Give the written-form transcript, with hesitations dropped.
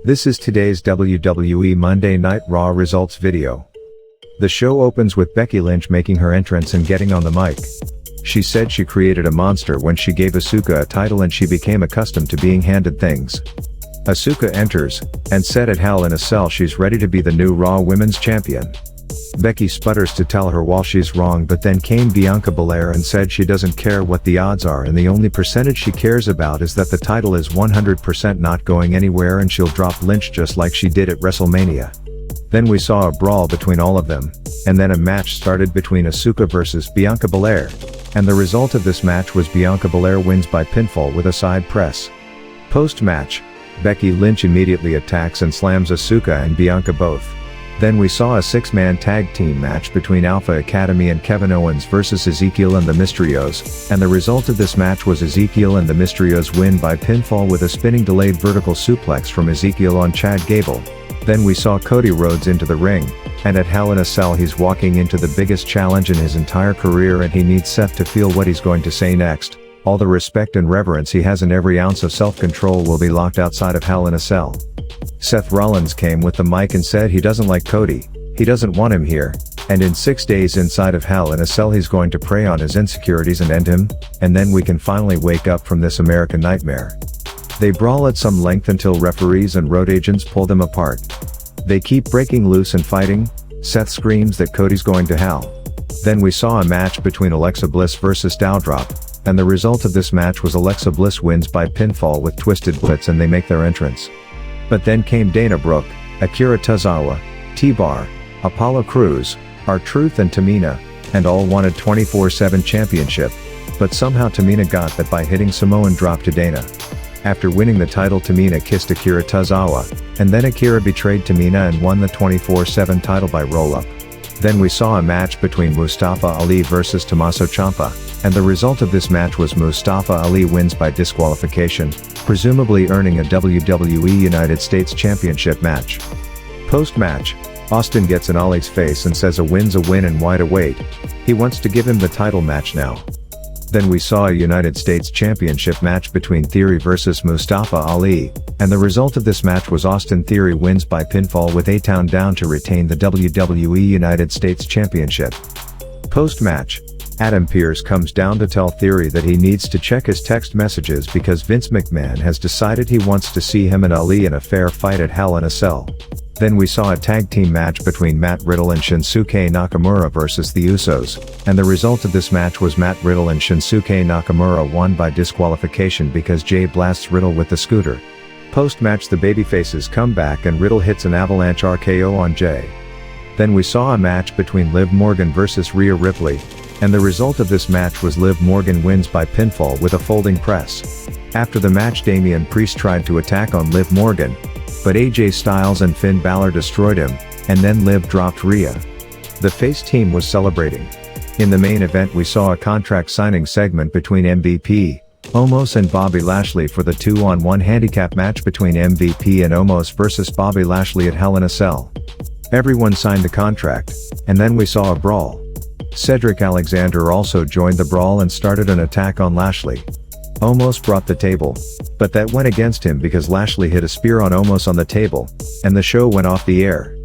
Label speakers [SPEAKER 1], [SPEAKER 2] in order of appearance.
[SPEAKER 1] This is today's WWE Monday Night Raw results video. The show opens with Becky Lynch making her entrance and getting on the mic. She said she created a monster when she gave Asuka a title and she became accustomed to being handed things. Asuka enters, and said at Hell in a Cell she's ready to be the new Raw Women's Champion. Becky sputters to tell her while she's wrong, but then came Bianca Belair and said she doesn't care what the odds are and the only percentage she cares about is that the title is 100% not going anywhere and she'll drop Lynch just like she did at WrestleMania. Then we saw a brawl between all of them, and then a match started between Asuka versus Bianca Belair. And the result of this match was Bianca Belair wins by pinfall with a side press. Post-match, Becky Lynch immediately attacks and slams Asuka and Bianca both. Then we saw a 6-man tag team match between Alpha Academy and Kevin Owens versus Ezekiel and the Mysterios, and the result of this match was Ezekiel and the Mysterios win by pinfall with a spinning delayed vertical suplex from Ezekiel on Chad Gable. Then we saw Cody Rhodes into the ring, and at Hell in a Cell he's walking into the biggest challenge in his entire career and he needs Seth to feel what he's going to say next. All the respect and reverence he has and every ounce of self-control will be locked outside of Hell in a Cell. Seth Rollins came with the mic and said he doesn't like Cody, he doesn't want him here, and in 6 days inside of Hell in a Cell he's going to prey on his insecurities and end him, and then we can finally wake up from this American nightmare. They brawl at some length until referees and road agents pull them apart. They keep breaking loose and fighting. Seth screams that Cody's going to hell. Then we saw a match between Alexa Bliss versus Doudrop, and the result of this match was Alexa Bliss wins by pinfall with twisted flips and they make their entrance. But then came Dana Brooke, Akira Tozawa, T-Bar, Apollo Crews, R-Truth and Tamina, and all wanted 24/7 championship, but somehow Tamina got that by hitting Samoan drop to Dana. After winning the title, Tamina kissed Akira Tozawa, and then Akira betrayed Tamina and won the 24/7 title by roll-up. Then we saw a match between Mustafa Ali versus Tommaso Ciampa, and the result of this match was Mustafa Ali wins by disqualification, presumably earning a WWE United States Championship match. Post-match, Austin gets in Ali's face and says a win's a win and why to wait. He wants to give him the title match now. Then we saw a United States Championship match between Theory versus Mustafa Ali, and the result of this match was Austin Theory wins by pinfall with A-Town down to retain the WWE United States Championship. Post-match, Adam Pearce comes down to tell Theory that he needs to check his text messages because Vince McMahon has decided he wants to see him and Ali in a fair fight at Hell in a Cell. Then we saw a tag team match between Matt Riddle and Shinsuke Nakamura versus the Usos, and the result of this match was Matt Riddle and Shinsuke Nakamura won by disqualification because Jay blasts Riddle with the scooter. Post-match the babyfaces come back and Riddle hits an avalanche RKO on Jay. Then we saw a match between Liv Morgan versus Rhea Ripley, and the result of this match was Liv Morgan wins by pinfall with a folding press. After the match Damian Priest tried to attack on Liv Morgan, but AJ Styles and Finn Balor destroyed him, and then Liv dropped Rhea. The face team was celebrating. In the main event we saw a contract signing segment between MVP, Omos and Bobby Lashley for the 2-on-1 handicap match between MVP and Omos versus Bobby Lashley at Hell in a Cell. Everyone signed the contract, and then we saw a brawl. Cedric Alexander also joined the brawl and started an attack on Lashley. Omos brought the table, but that went against him because Lashley hit a spear on Omos on the table, and the show went off the air.